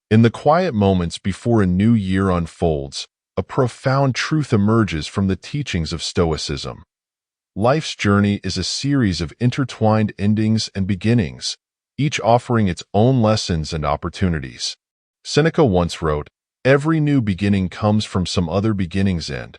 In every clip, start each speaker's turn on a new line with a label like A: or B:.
A: In the quiet moments before a new year unfolds, a profound truth emerges from the teachings of Stoicism. Life's journey is a series of intertwined endings and beginnings, each offering its own lessons and opportunities. Seneca once wrote, "Every new beginning comes from some other beginning's end,"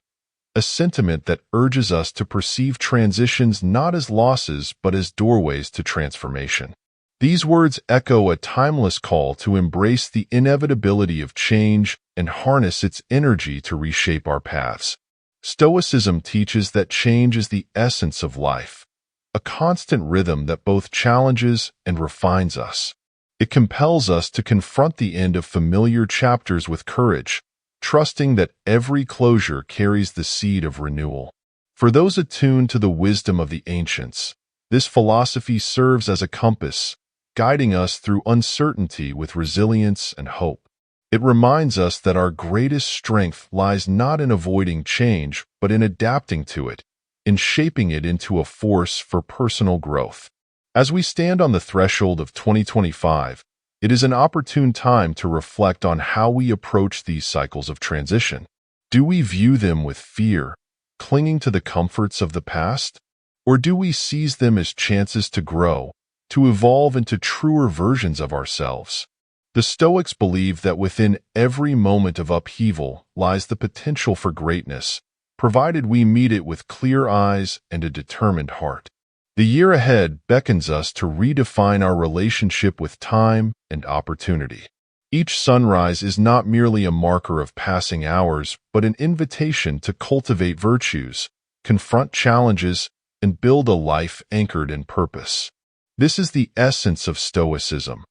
A: a sentiment that urges us to perceive transitions not as losses but as doorways to transformation. These words echo a timeless call to embrace the inevitability of change and harness its energy to reshape our paths. Stoicism teaches that change is the essence of life, a constant rhythm that both challenges and refines us. It compels us to confront the end of familiar chapters with courage, trusting that every closure carries the seed of renewal. For those attuned to the wisdom of the ancients, this philosophy serves as a compass, guiding us through uncertainty with resilience and hope. It reminds us that our greatest strength lies not in avoiding change, but in adapting to it, in shaping it into a force for personal growth. As we stand on the threshold of 2025, it is an opportune time to reflect on how we approach these cycles of transition. Do we view them with fear, clinging to the comforts of the past? Or do we seize them as chances to grow, to evolve into truer versions of ourselves? The Stoics believe that within every moment of upheaval lies the potential for greatness, provided we meet it with clear eyes and a determined heart. The year ahead beckons us to redefine our relationship with time and opportunity. Each sunrise is not merely a marker of passing hours, but an invitation to cultivate virtues, confront challenges, and build a life anchored in purpose. This is the essence of Stoicism,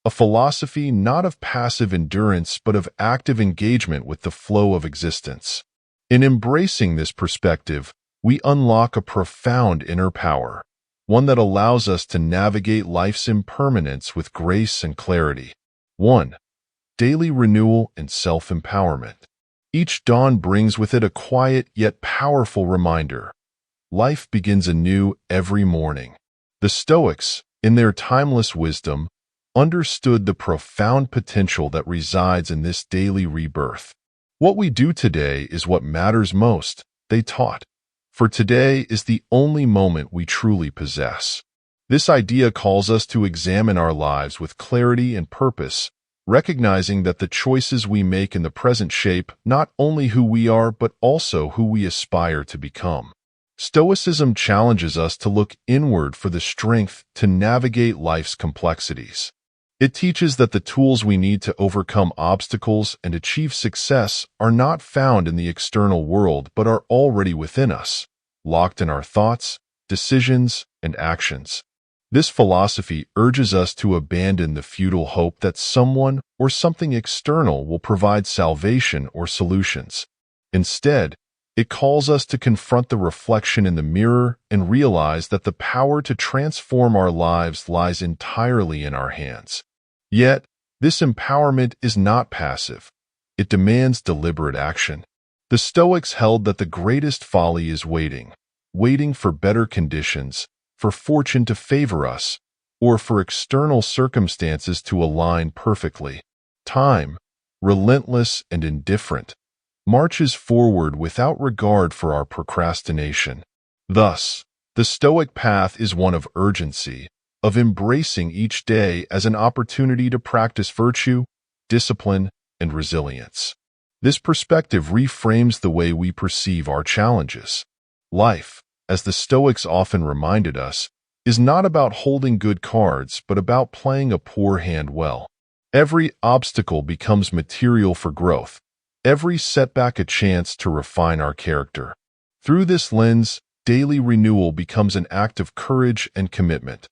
A: a philosophy not of passive endurance but of active engagement with the flow of existence. In embracing this perspective, we unlock a profound inner power, one that allows us to navigate life's impermanence with grace and clarity. 1. Daily renewal and self-empowerment. Each dawn brings with it a quiet yet powerful reminder. Life begins anew every morning. The Stoics, in their timeless wisdom, understood the profound potential that resides in this daily rebirth. What we do today is what matters most, they taught. For today is the only moment we truly possess. This idea calls us to examine our lives with clarity and purpose, recognizing that the choices we make in the present shape not only who we are but also who we aspire to become. Stoicism challenges us to look inward for the strength to navigate life's complexities. It teaches that the tools we need to overcome obstacles and achieve success are not found in the external world but are already within us, locked in our thoughts, decisions, and actions. This philosophy urges us to abandon the futile hope that someone or something external will provide salvation or solutions. Instead, it calls us to confront the reflection in the mirror and realize that the power to transform our lives lies entirely in our hands. Yet, this empowerment is not passive. It demands deliberate action. The Stoics held that the greatest folly is waiting for better conditions, for fortune to favor us, or for external circumstances to align perfectly. Time, relentless and indifferent, marches forward without regard for our procrastination. Thus, the Stoic path is one of urgency, of embracing each day as an opportunity to practice virtue, discipline, and resilience. This perspective reframes the way we perceive our challenges. Life, as the Stoics often reminded us, is not about holding good cards but about playing a poor hand well. Every obstacle becomes material for growth, every setback a chance to refine our character. Through this lens, daily renewal becomes an act of courage and commitment,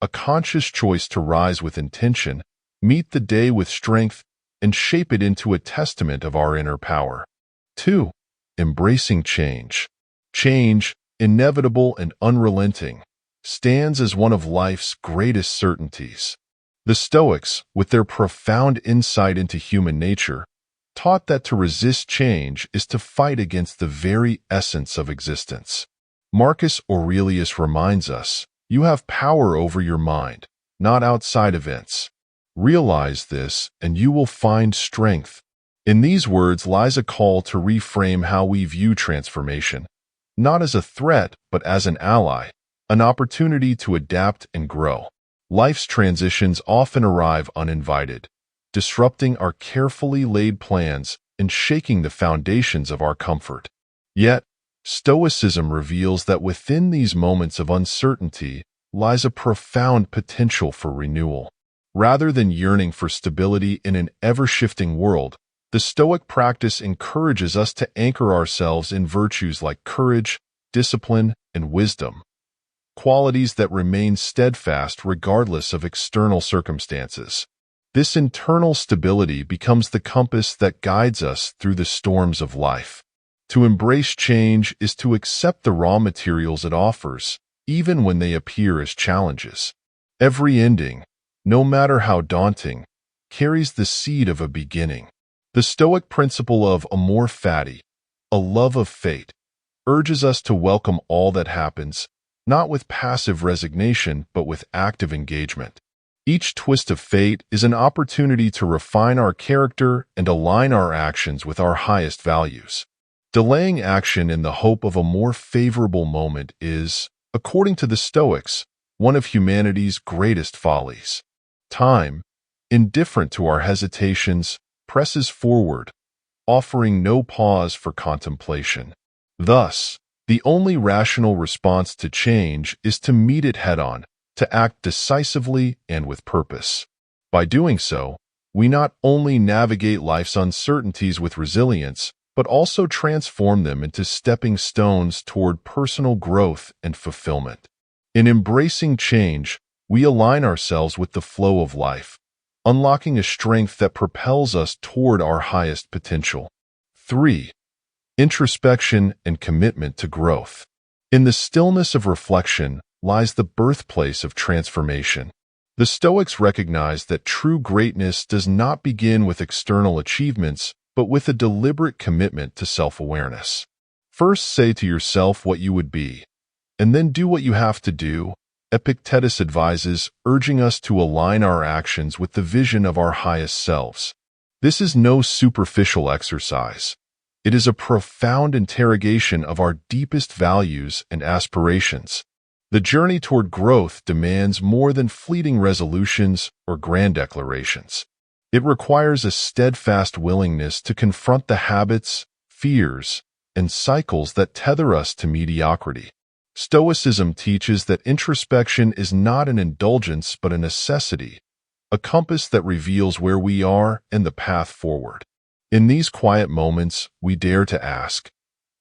A: a conscious choice to rise with intention, meet the day with strength, and shape it into a testament of our inner power. 2. Embracing change. Change, inevitable and unrelenting, stands as one of life's greatest certainties. The Stoics, with their profound insight into human nature, taught that to resist change is to fight against the very essence of existence. Marcus Aurelius reminds us, "You have power over your mind, not outside events." Realize this, and you will find strength. In these words lies a call to reframe how we view transformation, not as a threat, but as an ally, an opportunity to adapt and grow. Life's transitions often arrive uninvited, disrupting our carefully laid plans and shaking the foundations of our comfort. Yet, Stoicism reveals that within these moments of uncertainty lies a profound potential for renewal. Rather than yearning for stability in an ever-shifting world, the Stoic practice encourages us to anchor ourselves in virtues like courage, discipline, and wisdom, qualities that remain steadfast regardless of external circumstances. This internal stability becomes the compass that guides us through the storms of life. To embrace change is to accept the raw materials it offers, even when they appear as challenges. Every ending, no matter how daunting, carries the seed of a beginning. The Stoic principle of amor fati, a love of fate, urges us to welcome all that happens, not with passive resignation, but with active engagement. Each twist of fate is an opportunity to refine our character and align our actions with our highest values. Delaying action in the hope of a more favorable moment is, according to the Stoics, one of humanity's greatest follies. Time, indifferent to our hesitations, presses forward, offering no pause for contemplation. Thus, the only rational response to change is to meet it head-on, to act decisively and with purpose. By doing so, we not only navigate life's uncertainties with resilience, but also transform them into stepping stones toward personal growth and fulfillment. In embracing change, we align ourselves with the flow of life, unlocking a strength that propels us toward our highest potential. 3. Introspection and commitment to growth. In the stillness of reflection lies the birthplace of transformation. The Stoics recognize that true greatness does not begin with external achievements, but with a deliberate commitment to self-awareness. First, say to yourself what you would be, and then do what you have to do, Epictetus advises, urging us to align our actions with the vision of our highest selves. This is no superficial exercise. It is a profound interrogation of our deepest values and aspirations. The journey toward growth demands more than fleeting resolutions or grand declarations. It requires a steadfast willingness to confront the habits, fears, and cycles that tether us to mediocrity. Stoicism teaches that introspection is not an indulgence but a necessity, a compass that reveals where we are and the path forward. In these quiet moments, we dare to ask,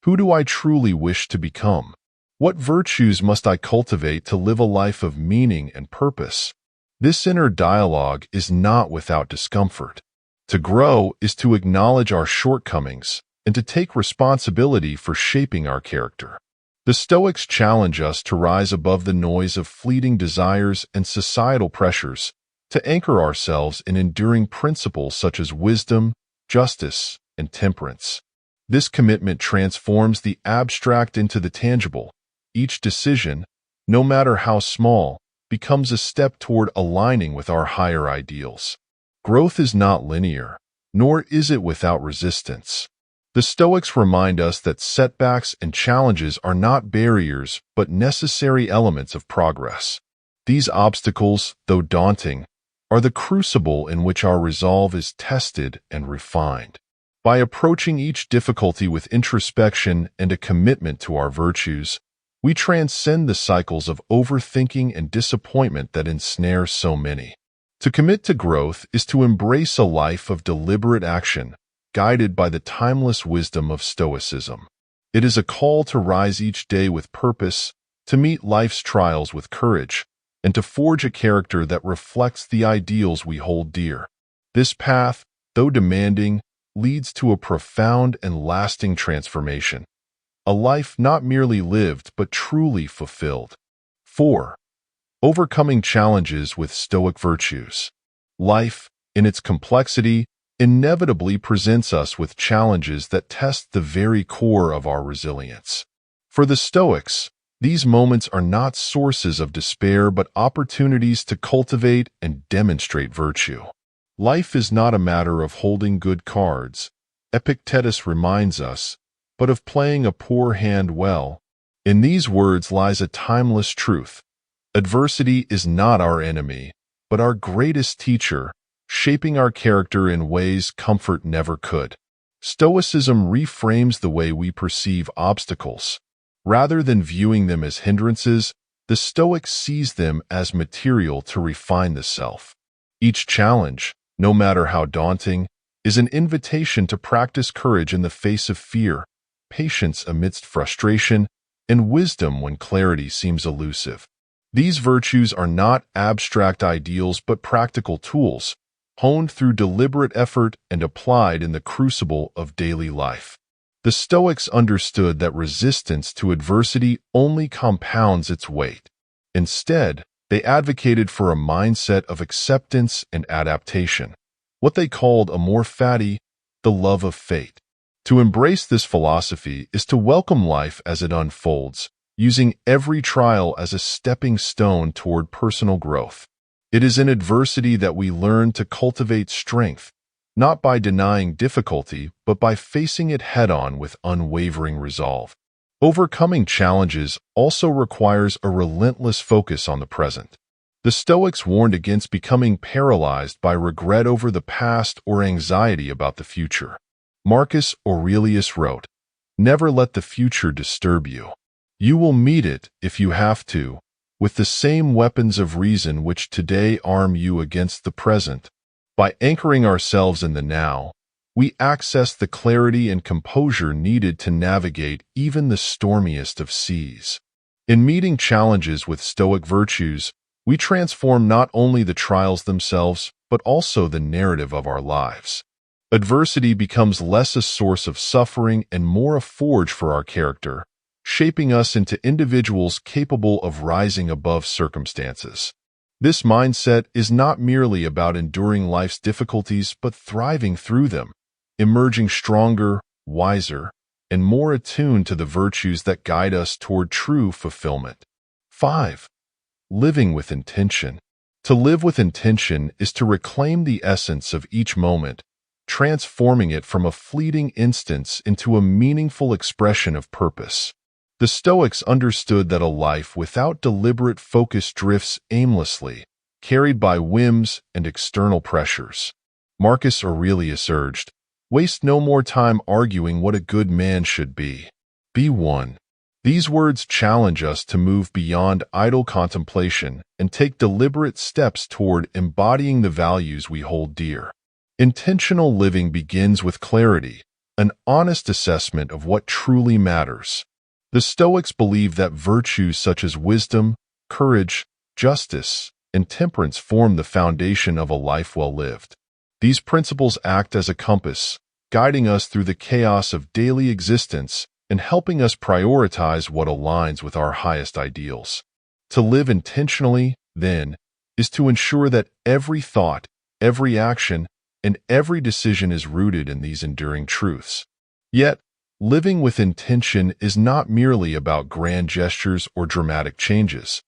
A: who do I truly wish to become? What virtues must I cultivate to live a life of meaning and purpose? This inner dialogue is not without discomfort. To grow is to acknowledge our shortcomings and to take responsibility for shaping our character. The Stoics challenge us to rise above the noise of fleeting desires and societal pressures, to anchor ourselves in enduring principles such as wisdom, justice, and temperance. This commitment transforms the abstract into the tangible. Each decision, no matter how small, becomes a step toward aligning with our higher ideals. Growth is not linear, nor is it without resistance. The Stoics remind us that setbacks and challenges are not barriers, but necessary elements of progress. These obstacles, though daunting, are the crucible in which our resolve is tested and refined. By approaching each difficulty with introspection and a commitment to our virtues, we transcend the cycles of overthinking and disappointment that ensnare so many. To commit to growth is to embrace a life of deliberate action, guided by the timeless wisdom of Stoicism. It is a call to rise each day with purpose, to meet life's trials with courage, and to forge a character that reflects the ideals we hold dear. This path, though demanding, leads to a profound and lasting transformation. A life not merely lived but truly fulfilled. 4. Overcoming challenges with Stoic virtues. Life, in its complexity, inevitably presents us with challenges that test the very core of our resilience. For the Stoics, These moments are not sources of despair but opportunities to cultivate and demonstrate virtue. Life is not a matter of holding good cards, Epictetus reminds us, but of playing a poor hand well. In these words lies a timeless truth. Adversity is not our enemy, but our greatest teacher, shaping our character in ways comfort never could. Stoicism reframes the way we perceive obstacles. Rather than viewing them as hindrances, the Stoics sees them as material to refine the self. Each challenge, no matter how daunting, is an invitation to practice courage in the face of fear, patience amidst frustration, and wisdom when clarity seems elusive. These virtues are not abstract ideals but practical tools, honed through deliberate effort and applied in the crucible of daily life. The Stoics understood that resistance to adversity only compounds its weight. Instead, they advocated for a mindset of acceptance and adaptation, what they called amor fati, the love of fate. To embrace this philosophy is to welcome life as it unfolds, using every trial as a stepping stone toward personal growth. It is in adversity that we learn to cultivate strength, not by denying difficulty, but by facing it head-on with unwavering resolve. Overcoming challenges also requires a relentless focus on the present. The Stoics warned against becoming paralyzed by regret over the past or anxiety about the future. Marcus Aurelius wrote, "Never let the future disturb you. You will meet it, if you have to, with the same weapons of reason which today arm you against the present." By anchoring ourselves in the now, we access the clarity and composure needed to navigate even the stormiest of seas. In meeting challenges with Stoic virtues, we transform not only the trials themselves, but also the narrative of our lives. Adversity becomes less a source of suffering and more a forge for our character, shaping us into individuals capable of rising above circumstances. This mindset is not merely about enduring life's difficulties, but thriving through them, emerging stronger, wiser, and more attuned to the virtues that guide us toward true fulfillment. 5. Living with intention. To live with intention is to reclaim the essence of each moment, transforming it from a fleeting instance into a meaningful expression of purpose. The Stoics understood that a life without deliberate focus drifts aimlessly, carried by whims and external pressures. Marcus Aurelius urged, "Waste no more time arguing what a good man should be. Be one." These words challenge us to move beyond idle contemplation and take deliberate steps toward embodying the values we hold dear. Intentional living begins with clarity, an honest assessment of what truly matters. The Stoics believe that virtues such as wisdom, courage, justice, and temperance form the foundation of a life well lived. These principles act as a compass, guiding us through the chaos of daily existence and helping us prioritize what aligns with our highest ideals. To live intentionally, then, is to ensure that every thought, every action, and every decision is rooted in these enduring truths. Yet, living with intention is not merely about grand gestures or dramatic changes.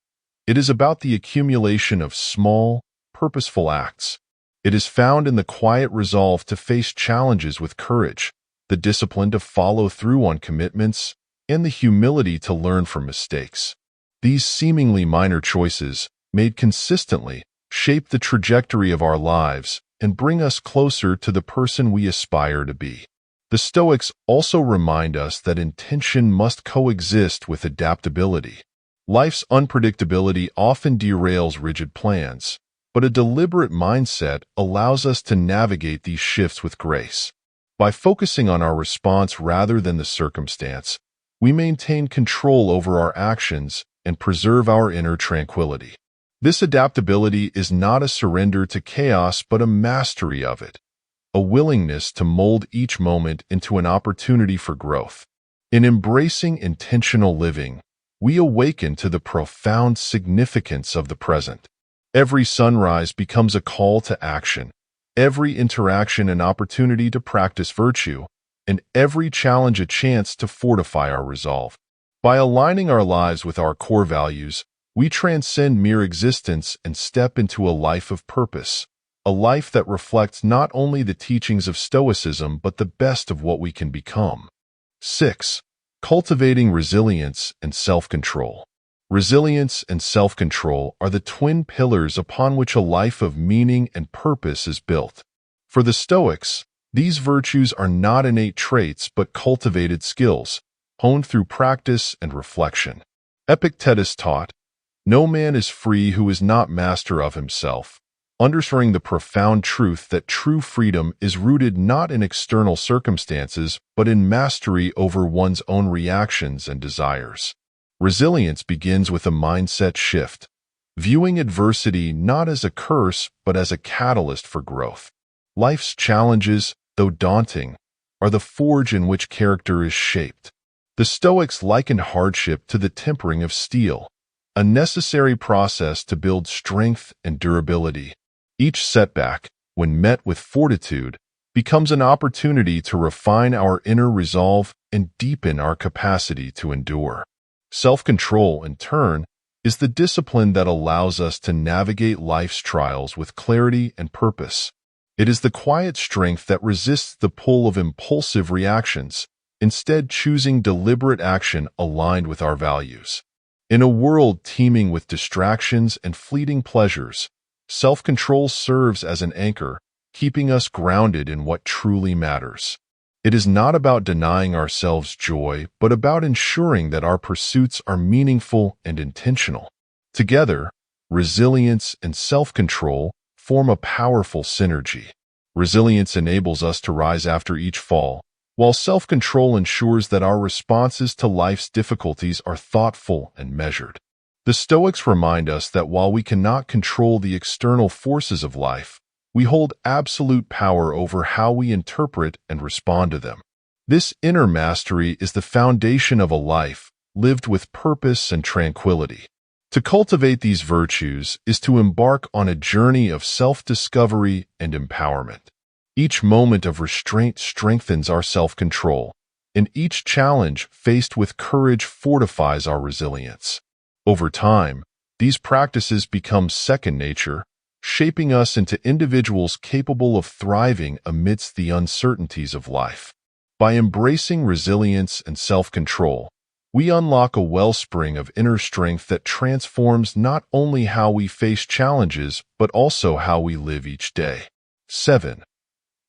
A: It is about the accumulation of small, purposeful acts. It is found in the quiet resolve to face challenges with courage, the discipline to follow through on commitments, and the humility to learn from mistakes. These seemingly minor choices, made consistently, shape the trajectory of our lives and bring us closer to the person we aspire to be. The Stoics also remind us that intention must coexist with adaptability. Life's unpredictability often derails rigid plans, but a deliberate mindset allows us to navigate these shifts with grace. By focusing on our response rather than the circumstance, we maintain control over our actions and preserve our inner tranquility. This adaptability is not a surrender to chaos but a mastery of it, a willingness to mold each moment into an opportunity for growth. In embracing intentional living, we awaken to the profound significance of the present. Every sunrise becomes a call to action, every interaction an opportunity to practice virtue, and every challenge a chance to fortify our resolve. By aligning our lives with our core values, we transcend mere existence and step into a life of purpose, a life that reflects not only the teachings of Stoicism but the best of what we can become. 6. Cultivating resilience and self-control. Resilience and self-control are the twin pillars upon which a life of meaning and purpose is built. For the Stoics, these virtues are not innate traits but cultivated skills, honed through practice and reflection. Epictetus taught, "No man is free who is not master of himself," underscoring the profound truth that true freedom is rooted not in external circumstances but in mastery over one's own reactions and desires. Resilience begins with a mindset shift, viewing adversity not as a curse but as a catalyst for growth. Life's challenges, though daunting, are the forge in which character is shaped. The Stoics likened hardship to the tempering of steel, a necessary process to build strength and durability. Each setback, when met with fortitude, becomes an opportunity to refine our inner resolve and deepen our capacity to endure. Self-control, in turn, is the discipline that allows us to navigate life's trials with clarity and purpose. It is the quiet strength that resists the pull of impulsive reactions, instead choosing deliberate action aligned with our values. In a world teeming with distractions and fleeting pleasures, self-control serves as an anchor, keeping us grounded in what truly matters. It is not about denying ourselves joy, but about ensuring that our pursuits are meaningful and intentional. Together, resilience and self-control form a powerful synergy. Resilience enables us to rise after each fall, while self-control ensures that our responses to life's difficulties are thoughtful and measured. The Stoics remind us that while we cannot control the external forces of life, we hold absolute power over how we interpret and respond to them. This inner mastery is the foundation of a life lived with purpose and tranquility. To cultivate these virtues is to embark on a journey of self-discovery and empowerment. Each moment of restraint strengthens our self-control, and each challenge faced with courage fortifies our resilience. Over time, these practices become second nature, shaping us into individuals capable of thriving amidst the uncertainties of life. By embracing resilience and self-control, we unlock a wellspring of inner strength that transforms not only how we face challenges, but also how we live each day. 7.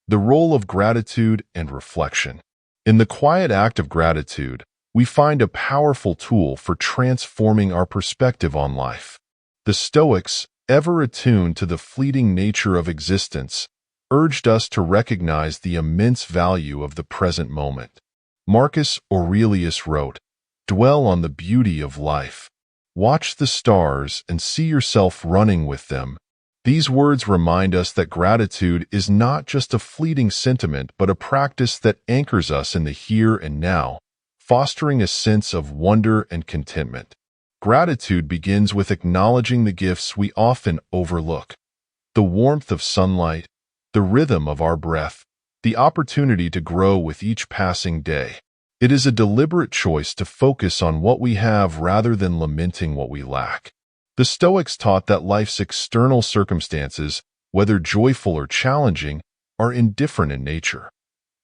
A: The role of gratitude and reflection. In the quiet act of gratitude, we find a powerful tool for transforming our perspective on life. The Stoics, ever attuned to the fleeting nature of existence, urged us to recognize the immense value of the present moment. Marcus Aurelius wrote, "Dwell on the beauty of life. Watch the stars and see yourself running with them." These words remind us that gratitude is not just a fleeting sentiment but a practice that anchors us in the here and now, fostering a sense of wonder and contentment. Gratitude begins with acknowledging the gifts we often overlook: the warmth of sunlight, the rhythm of our breath, the opportunity to grow with each passing day. It is a deliberate choice to focus on what we have rather than lamenting what we lack. The Stoics taught that life's external circumstances, whether joyful or challenging, are indifferent in nature.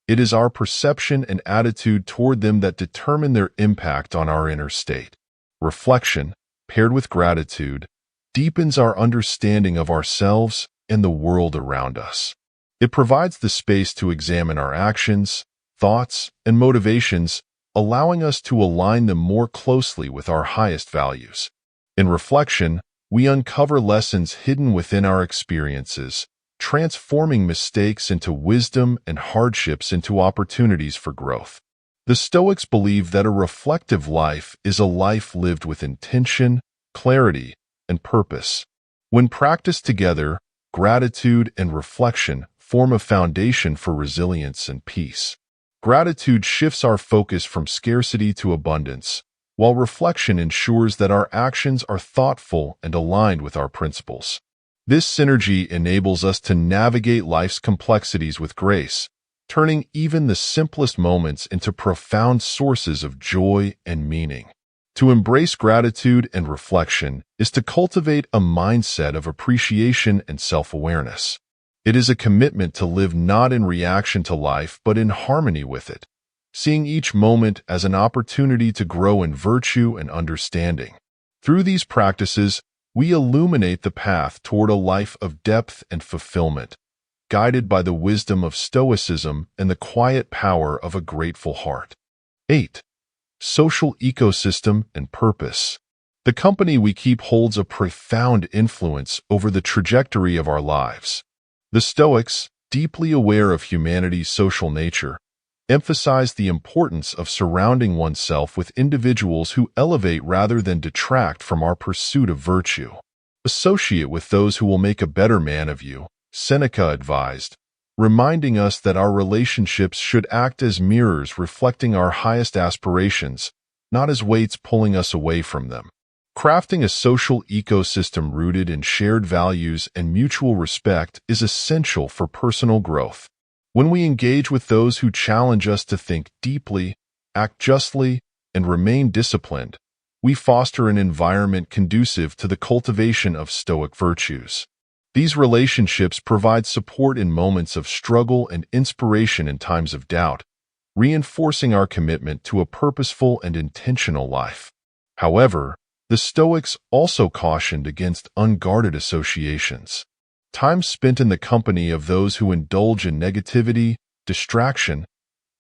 A: It is our perception and attitude toward them that determine their impact on our inner state. Reflection, paired with gratitude, deepens our understanding of ourselves and the world around us. It provides the space to examine our actions, thoughts, and motivations, allowing us to align them more closely with our highest values. In reflection, we uncover lessons hidden within our experiences, transforming mistakes into wisdom and hardships into opportunities for growth. The Stoics believe that a reflective life is a life lived with intention, clarity, and purpose. When practiced together, gratitude and reflection form a foundation for resilience and peace. Gratitude shifts our focus from scarcity to abundance, while reflection ensures that our actions are thoughtful and aligned with our principles. This synergy enables us to navigate life's complexities with grace, turning even the simplest moments into profound sources of joy and meaning. To embrace gratitude and reflection is to cultivate a mindset of appreciation and self-awareness. It is a commitment to live not in reaction to life but in harmony with it, seeing each moment as an opportunity to grow in virtue and understanding. Through these practices, we illuminate the path toward a life of depth and fulfillment, guided by the wisdom of Stoicism and the quiet power of a grateful heart. 8. Social ecosystem and purpose. The company we keep holds a profound influence over the trajectory of our lives. The Stoics, deeply aware of humanity's social nature, emphasize the importance of surrounding oneself with individuals who elevate rather than detract from our pursuit of virtue. Associate with those who will make a better man of you, Seneca advised, reminding us that our relationships should act as mirrors reflecting our highest aspirations, not as weights pulling us away from them. Crafting a social ecosystem rooted in shared values and mutual respect is essential for personal growth. When we engage with those who challenge us to think deeply, act justly, and remain disciplined, we foster an environment conducive to the cultivation of Stoic virtues. These relationships provide support in moments of struggle and inspiration in times of doubt, reinforcing our commitment to a purposeful and intentional life. However, the Stoics also cautioned against unguarded associations. Time spent in the company of those who indulge in negativity, distraction,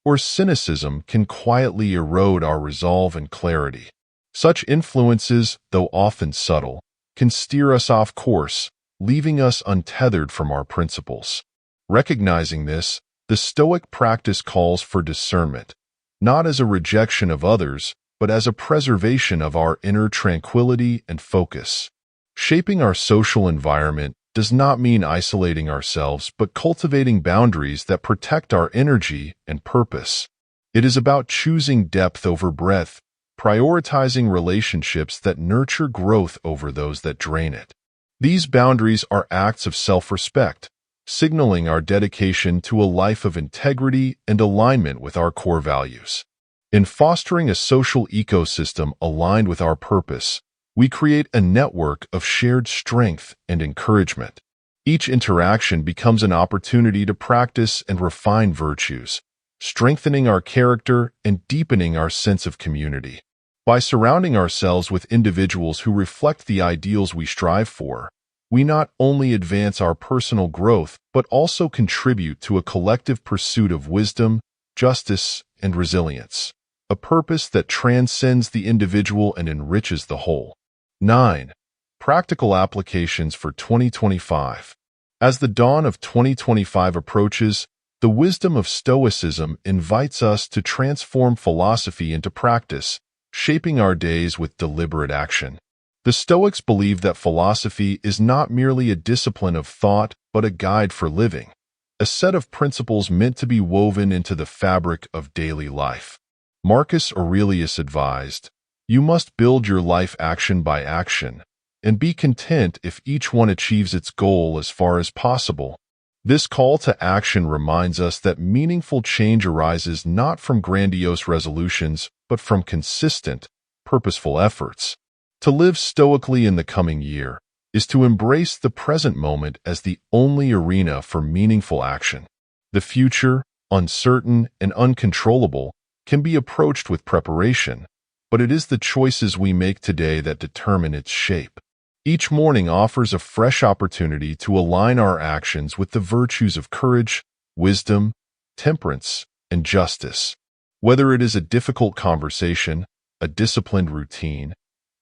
A: or cynicism can quietly erode our resolve and clarity. Such influences, though often subtle, can steer us off course, leaving us untethered from our principles. Recognizing this, the Stoic practice calls for discernment, not as a rejection of others, but as a preservation of our inner tranquility and focus. Shaping our social environment does not mean isolating ourselves, but cultivating boundaries that protect our energy and purpose. It is about choosing depth over breadth, prioritizing relationships that nurture growth over those that drain it. These boundaries are acts of self-respect, signaling our dedication to a life of integrity and alignment with our core values. In fostering a social ecosystem aligned with our purpose, we create a network of shared strength and encouragement. Each interaction becomes an opportunity to practice and refine virtues, strengthening our character and deepening our sense of community. By surrounding ourselves with individuals who reflect the ideals we strive for, we not only advance our personal growth but also contribute to a collective pursuit of wisdom, justice, and resilience, a purpose that transcends the individual and enriches the whole. 9. Practical applications for 2025. As the dawn of 2025 approaches, the wisdom of Stoicism invites us to transform philosophy into practice, shaping our days with deliberate action. The Stoics believe that philosophy is not merely a discipline of thought, but a guide for living, a set of principles meant to be woven into the fabric of daily life. Marcus Aurelius advised, "You must build your life action by action, and be content if each one achieves its goal as far as possible." This call to action reminds us that meaningful change arises not from grandiose resolutions, but from consistent, purposeful efforts. To live stoically in the coming year is to embrace the present moment as the only arena for meaningful action. The future, uncertain and uncontrollable, can be approached with preparation, but it is the choices we make today that determine its shape. Each morning offers a fresh opportunity to align our actions with the virtues of courage, wisdom, temperance, and justice. Whether it is a difficult conversation, a disciplined routine,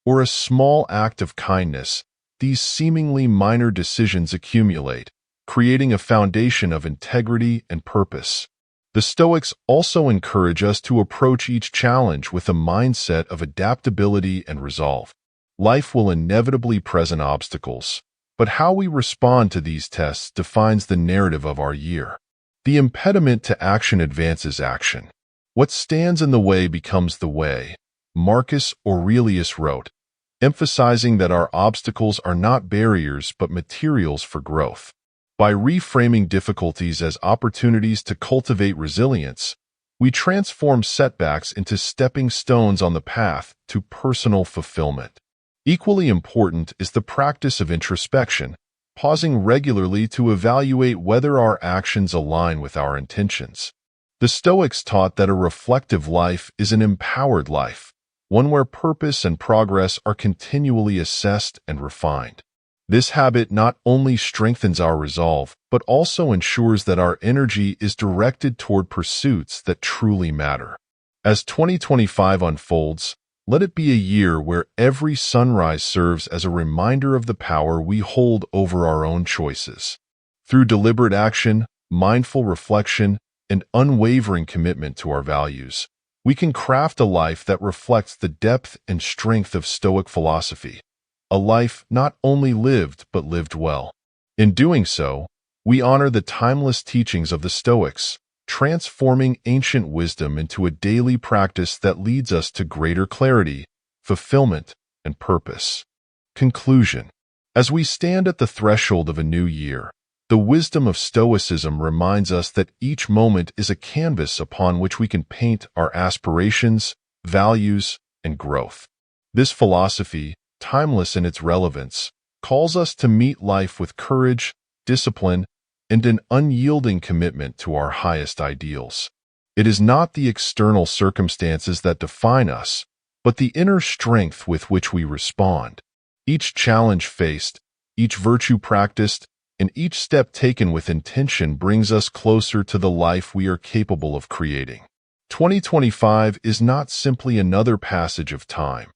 A: or a small act of kindness, these seemingly minor decisions accumulate, creating a foundation of integrity and purpose. The Stoics also encourage us to approach each challenge with a mindset of adaptability and resolve. Life will inevitably present obstacles, but how we respond to these tests defines the narrative of our year. The impediment to action advances action. What stands in the way becomes the way, Marcus Aurelius wrote, emphasizing that our obstacles are not barriers but materials for growth. By reframing difficulties as opportunities to cultivate resilience, We transform setbacks into stepping stones on the path to personal fulfillment. Equally important is the practice of introspection, pausing regularly to evaluate whether our actions align with our intentions. The Stoics taught that a reflective life is an empowered life, one where purpose and progress are continually assessed and refined. This habit not only strengthens our resolve, but also ensures that our energy is directed toward pursuits that truly matter. As 2025 unfolds, let it be a year where every sunrise serves as a reminder of the power we hold over our own choices. Through deliberate action, mindful reflection, and unwavering commitment to our values, we can craft a life that reflects the depth and strength of Stoic philosophy. A life not only lived, but lived well. In doing so, we honor the timeless teachings of the Stoics, transforming ancient wisdom into a daily practice that leads us to greater clarity, fulfillment, and purpose. Conclusion. As we stand at the threshold of a new year, the wisdom of Stoicism reminds us that each moment is a canvas upon which we can paint our aspirations, values, and growth. This philosophy, timeless in its relevance, calls us to meet life with courage, discipline, and an unyielding commitment to our highest ideals. It is not the external circumstances that define us, but the inner strength with which we respond. Each challenge faced, each virtue practiced, and each step taken with intention brings us closer to the life we are capable of creating. 2025 is not simply another passage of time.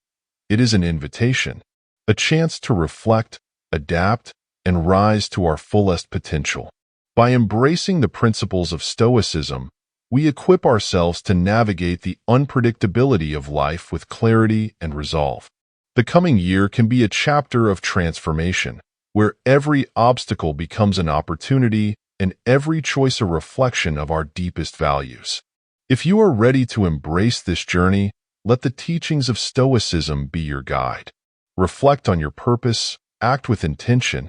A: It is an invitation, a chance to reflect, adapt, and rise to our fullest potential. By embracing the principles of Stoicism, we equip ourselves to navigate the unpredictability of life with clarity and resolve. The coming year can be a chapter of transformation, where every obstacle becomes an opportunity and every choice a reflection of our deepest values. If you are ready to embrace this journey, let the teachings of Stoicism be your guide. Reflect on your purpose, act with intention,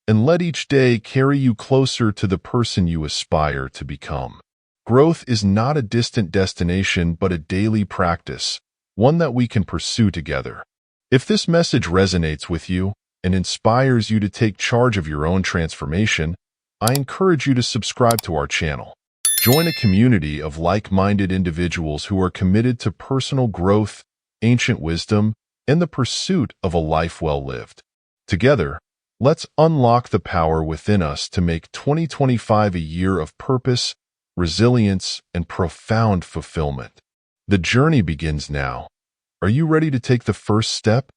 A: and let each day carry you closer to the person you aspire to become. Growth is not a distant destination but a daily practice, one that we can pursue together. If this message resonates with you and inspires you to take charge of your own transformation, I encourage you to subscribe to our channel. Join a community of like-minded individuals who are committed to personal growth, ancient wisdom, and the pursuit of a life well lived. Together, let's unlock the power within us to make 2025 a year of purpose, resilience, and profound fulfillment. The journey begins now. Are you ready to take the first step?